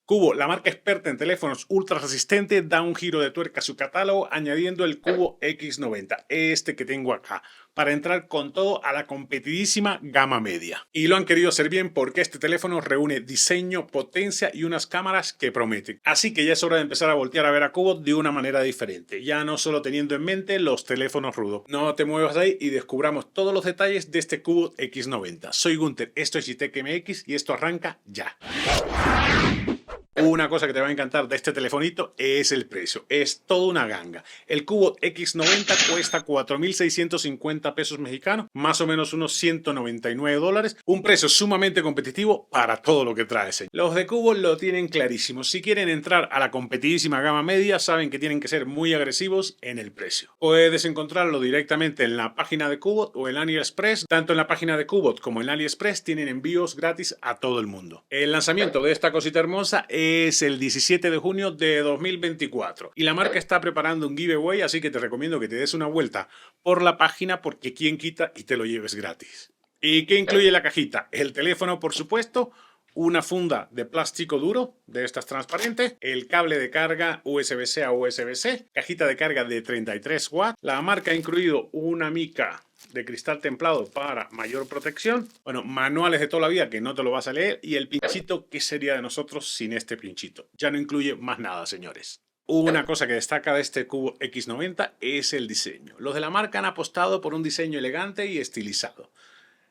Cubo, la marca experta en teléfonos ultra resistentes, da un giro de tuerca a su catálogo añadiendo el Cubo X90, este que tengo acá, para entrar con todo a la competidísima gama media. Y lo han querido hacer bien porque este teléfono reúne diseño, potencia y unas cámaras que prometen. Así que ya es hora de empezar a voltear a ver a Cubo de una manera diferente, ya no solo teniendo en mente los teléfonos rudos. No te muevas de ahí y descubramos todos los detalles de este Cubo X90. Soy Gunter, esto es Gitech MX y esto arranca ya. Una cosa que te va a encantar de este telefonito es el precio. Es toda una ganga. El Cubo X90 cuesta 4.650 pesos mexicanos, más o menos unos 199 dólares. Un precio sumamente competitivo para todo lo que trae. Los de Cubo lo tienen clarísimo. Si quieren entrar a la competidísima gama media, saben que tienen que ser muy agresivos en el precio. Puedes encontrarlo directamente en la página de Cubo o en AliExpress. Tanto en la página de Cubo como en AliExpress tienen envíos gratis a todo el mundo. El lanzamiento de esta cosita hermosa es el 17 de junio de 2024 y la marca está preparando un giveaway, así que te recomiendo que te des una vuelta por la página porque quién quita y te lo lleves gratis. ¿Y qué incluye la cajita? El teléfono, por supuesto, una funda de plástico duro, de estas transparentes, el cable de carga USB-C a USB-C, cajita de carga de 33 watts, la marca ha incluido una mica de cristal templado para mayor protección, bueno, manuales de toda la vida que no te lo vas a leer y el pinchito, ¿qué sería de nosotros sin este pinchito? Ya no incluye más nada, señores. Una cosa que destaca de este Cubo X90 es el diseño. Los de la marca han apostado por un diseño elegante y estilizado,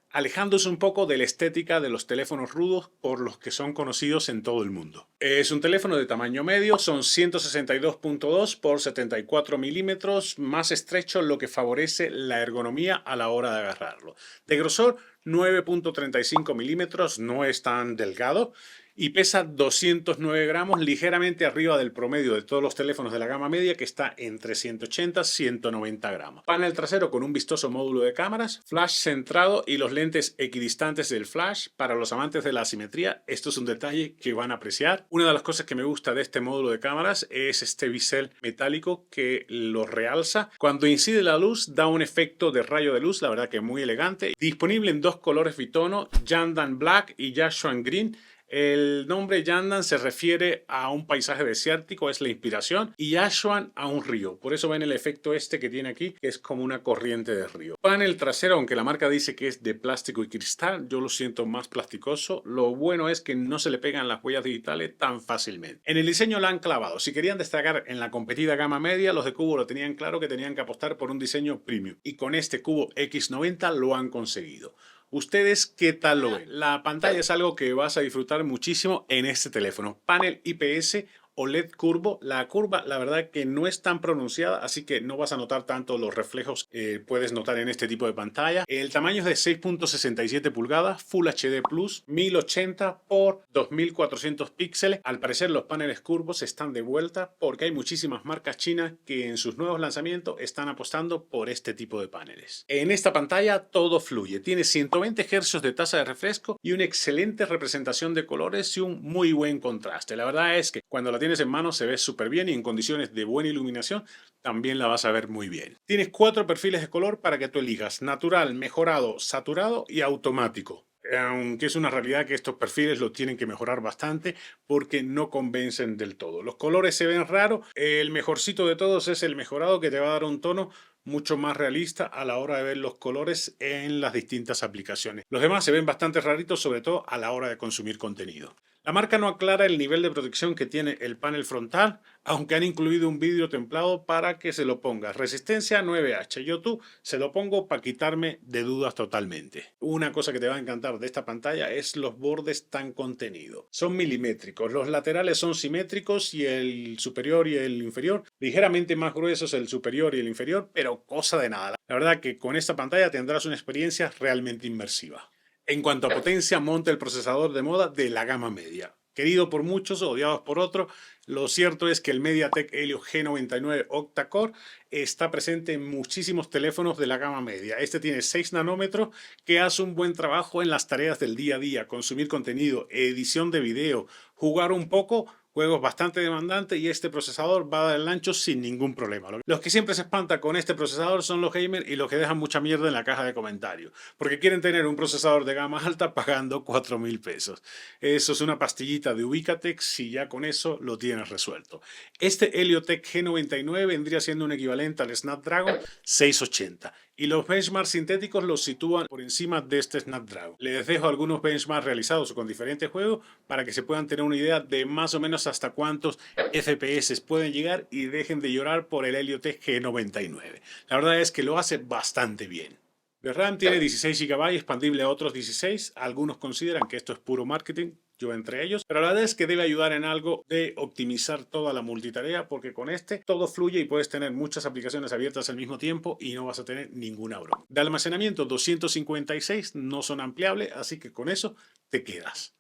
alejándose un poco de la estética de los teléfonos rudos por los que son conocidos en todo el mundo. Es un teléfono de tamaño medio, son 162.2 por 74 milímetros, más estrecho, lo que favorece la ergonomía a la hora de agarrarlo. De grosor 9.35 milímetros, no es tan delgado. Y pesa 209 gramos, ligeramente arriba del promedio de todos los teléfonos de la gama media, que está entre 180 y 190 gramos. Panel trasero con un vistoso módulo de cámaras, flash centrado y los lentes equidistantes del flash. Para los amantes de la asimetría, esto es un detalle que van a apreciar. Una de las cosas que me gusta de este módulo de cámaras es este bisel metálico que lo realza. Cuando incide la luz, da un efecto de rayo de luz, la verdad que muy elegante. Disponible en dos colores bitono, Yandan Black y Yashuan Green. El nombre Yandan se refiere a un paisaje desértico, es la inspiración, y Yashuan a un río. Por eso ven el efecto este que tiene aquí, que es como una corriente de río. Panel trasero, aunque la marca dice que es de plástico y cristal, yo lo siento más plasticoso. Lo bueno es que no se le pegan las huellas digitales tan fácilmente. En el diseño la han clavado. Si querían destacar en la competida gama media, los de Cubo lo tenían claro que tenían que apostar por un diseño premium. Y con este Cubo X90 lo han conseguido. ¿Ustedes qué tal lo ven? La pantalla es algo que vas a disfrutar muchísimo en este teléfono. Panel IPS OLED curvo. La curva, la verdad que no es tan pronunciada, así que no vas a notar tanto los reflejos que puedes notar en este tipo de pantalla. El tamaño es de 6.67 pulgadas, Full HD Plus, 1080 por 2400 píxeles. Al parecer los paneles curvos están de vuelta porque hay muchísimas marcas chinas que en sus nuevos lanzamientos están apostando por este tipo de paneles. En esta pantalla todo fluye. Tiene 120 Hz de tasa de refresco y una excelente representación de colores y un muy buen contraste. La verdad es que cuando la tienes en mano se ve súper bien y en condiciones de buena iluminación también la vas a ver muy bien. Tienes 4 perfiles de color para que tú elijas: natural, mejorado, saturado y automático. Aunque es una realidad que estos perfiles los tienen que mejorar bastante porque no convencen del todo. Los colores se ven raros. El mejorcito de todos es el mejorado, que te va a dar un tono mucho más realista a la hora de ver los colores en las distintas aplicaciones. Los demás se ven bastante raritos, sobre todo a la hora de consumir contenido. La marca no aclara el nivel de protección que tiene el panel frontal, aunque han incluido un vidrio templado para que se lo pongas. Resistencia 9H. Yo se lo pongo para quitarme de dudas totalmente. Una cosa que te va a encantar de esta pantalla es los bordes tan contenidos. Son milimétricos. Los laterales son simétricos y el superior y el inferior ligeramente más gruesos, el superior y el inferior, pero cosa de nada. La verdad que con esta pantalla tendrás una experiencia realmente inmersiva. En cuanto a potencia, monta el procesador de moda de la gama media. Querido por muchos, odiados por otros, lo cierto es que el MediaTek Helio G99 Octa-Core está presente en muchísimos teléfonos de la gama media. Este tiene 6 nanómetros que hace un buen trabajo en las tareas del día a día: consumir contenido, edición de video, jugar un poco juegos bastante demandantes y este procesador va a dar el ancho sin ningún problema. Los que siempre se espantan con este procesador son los gamers y los que dejan mucha mierda en la caja de comentarios, porque quieren tener un procesador de gama alta pagando 4.000 pesos. Eso es una pastillita de Ubicatex y ya con eso lo tienes resuelto. Este Helio-Tech G99 vendría siendo un equivalente al Snapdragon 680 y los benchmarks sintéticos los sitúan por encima de este Snapdragon. Les dejo algunos benchmarks realizados con diferentes juegos para que se puedan tener una idea de más o menos hasta cuántos FPS pueden llegar y dejen de llorar por el Helio-Tech G99. La verdad es que lo hace bastante bien. De RAM tiene 16 GB, expandible a otros 16. Algunos consideran que esto es puro marketing, yo entre ellos, pero la verdad es que debe ayudar en algo de optimizar toda la multitarea, porque con este todo fluye y puedes tener muchas aplicaciones abiertas al mismo tiempo y no vas a tener ninguna broma. De almacenamiento 256, no son ampliables, así que con eso te quedas.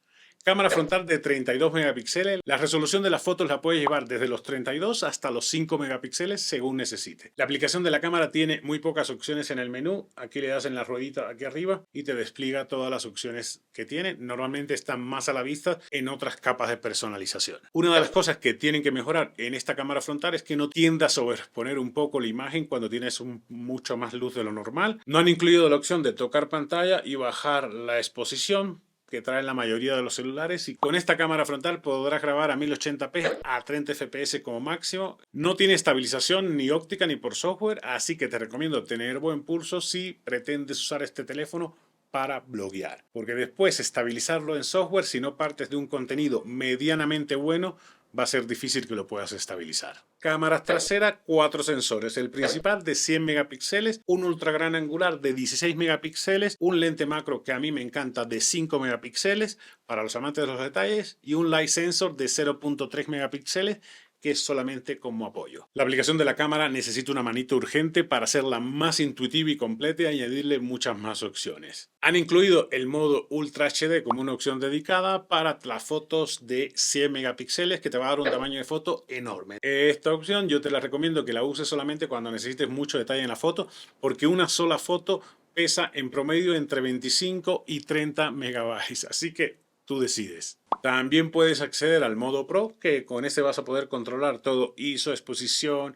Cámara frontal de 32 megapíxeles. La resolución de las fotos la puedes llevar desde los 32 hasta los 5 megapíxeles según necesite. La aplicación de la cámara tiene muy pocas opciones en el menú. Aquí le das en la ruedita aquí arriba y te despliega todas las opciones que tiene. Normalmente están más a la vista en otras capas de personalización. Una de las cosas que tienen que mejorar en esta cámara frontal es que no tienda a sobreexponer un poco la imagen cuando tienes mucho más luz de lo normal. No han incluido la opción de tocar pantalla y bajar la exposición que traen la mayoría de los celulares, y con esta cámara frontal podrás grabar a 1080p a 30 fps como máximo. No tiene estabilización ni óptica ni por software, así que te recomiendo tener buen pulso si pretendes usar este teléfono para bloguear, porque después estabilizarlo en software, si no partes de un contenido medianamente bueno, va a ser difícil que lo puedas estabilizar. Cámaras traseras, 4 sensores. El principal de 100 megapíxeles, un ultra gran angular de 16 megapíxeles, un lente macro que a mí me encanta de 5 megapíxeles para los amantes de los detalles y un light sensor de 0.3 megapíxeles que es solamente como apoyo. La aplicación de la cámara necesita una manito urgente para hacerla más intuitiva y completa y añadirle muchas más opciones. Han incluido el modo Ultra HD como una opción dedicada para las fotos de 100 megapíxeles que te va a dar un tamaño de foto enorme. Esta opción yo te la recomiendo que la uses solamente cuando necesites mucho detalle en la foto, porque una sola foto pesa en promedio entre 25 y 30 megabytes, así que tú decides. También puedes acceder al modo Pro, que con este vas a poder controlar todo: ISO, exposición,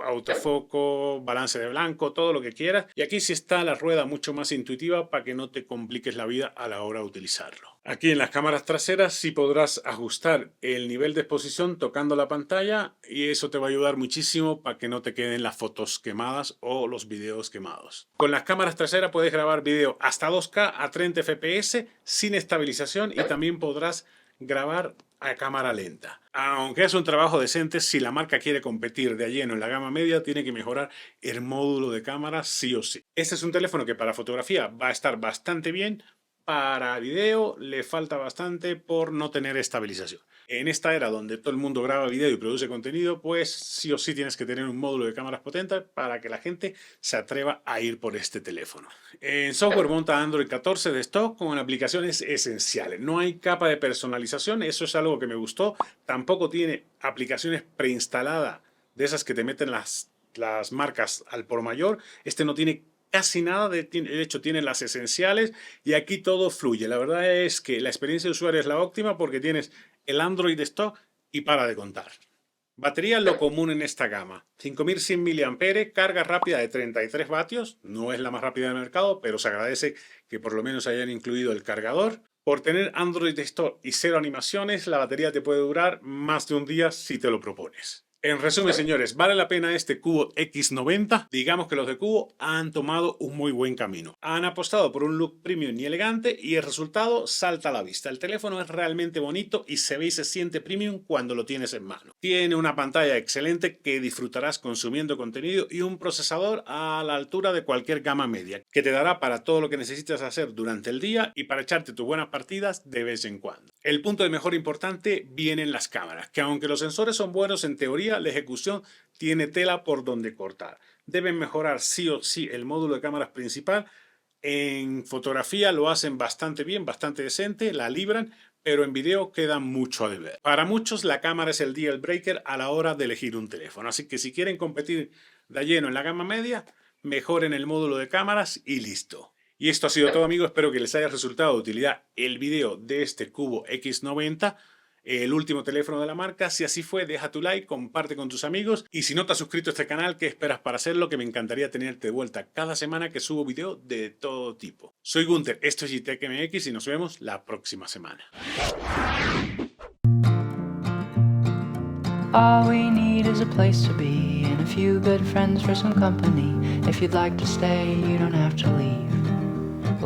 autofoco, balance de blanco, todo lo que quieras. Y aquí sí está la rueda mucho más intuitiva para que no te compliques la vida a la hora de utilizarlo. Aquí en las cámaras traseras sí podrás ajustar el nivel de exposición tocando la pantalla y eso te va a ayudar muchísimo para que no te queden las fotos quemadas o los videos quemados. Con las cámaras traseras puedes grabar video hasta 2K a 30 fps sin estabilización y también podrás grabar a cámara lenta. Aunque es un trabajo decente, si la marca quiere competir de lleno en la gama media, tiene que mejorar el módulo de cámara sí o sí. Este es un teléfono que para fotografía va a estar bastante bien. Para video le falta bastante por no tener estabilización. En esta era donde todo el mundo graba video y produce contenido, pues sí o sí tienes que tener un módulo de cámaras potente para que la gente se atreva a ir por este teléfono. En software monta Android 14 de stock con aplicaciones esenciales. No hay capa de personalización, eso es algo que me gustó. Tampoco tiene aplicaciones preinstaladas de esas que te meten las marcas al por mayor. Este no tiene casi nada, de hecho tiene las esenciales y aquí todo fluye. La verdad es que la experiencia de usuario es la óptima porque tienes el Android de stock y para de contar. Batería lo común en esta gama, 5100 mAh, carga rápida de 33 vatios, no es la más rápida del mercado, pero se agradece que por lo menos hayan incluido el cargador. Por tener Android de stock y 0 animaciones, la batería te puede durar más de un día si te lo propones. En resumen, señores, ¿vale la pena este Cubo X90? Digamos que los de Cubo han tomado un muy buen camino. Han apostado por un look premium y elegante y el resultado salta a la vista. El teléfono es realmente bonito y se ve y se siente premium cuando lo tienes en mano. Tiene una pantalla excelente que disfrutarás consumiendo contenido y un procesador a la altura de cualquier gama media, que te dará para todo lo que necesitas hacer durante el día y para echarte tus buenas partidas de vez en cuando. El punto de mejora importante viene en las cámaras, que aunque los sensores son buenos en teoría, la ejecución tiene tela por donde cortar. Deben mejorar sí o sí el módulo de cámaras principal. En fotografía lo hacen bastante bien, bastante decente, la libran, pero en video queda mucho a deber. Para muchos la cámara es el deal breaker a la hora de elegir un teléfono, así que si quieren competir de lleno en la gama media, mejoren el módulo de cámaras y listo. Y esto ha sido todo, amigos, espero que les haya resultado de utilidad el video de este Cubo X90. el último teléfono de la marca. Si así fue, deja tu like, comparte con tus amigos y si no te has suscrito a este canal, ¿qué esperas para hacerlo? Que me encantaría tenerte de vuelta cada semana que subo video de todo tipo. Soy Gunter, esto es GTEC MX y nos vemos la próxima semana. All we need is a place to be and a few good friends for some company. If you'd like to stay, you don't have to leave.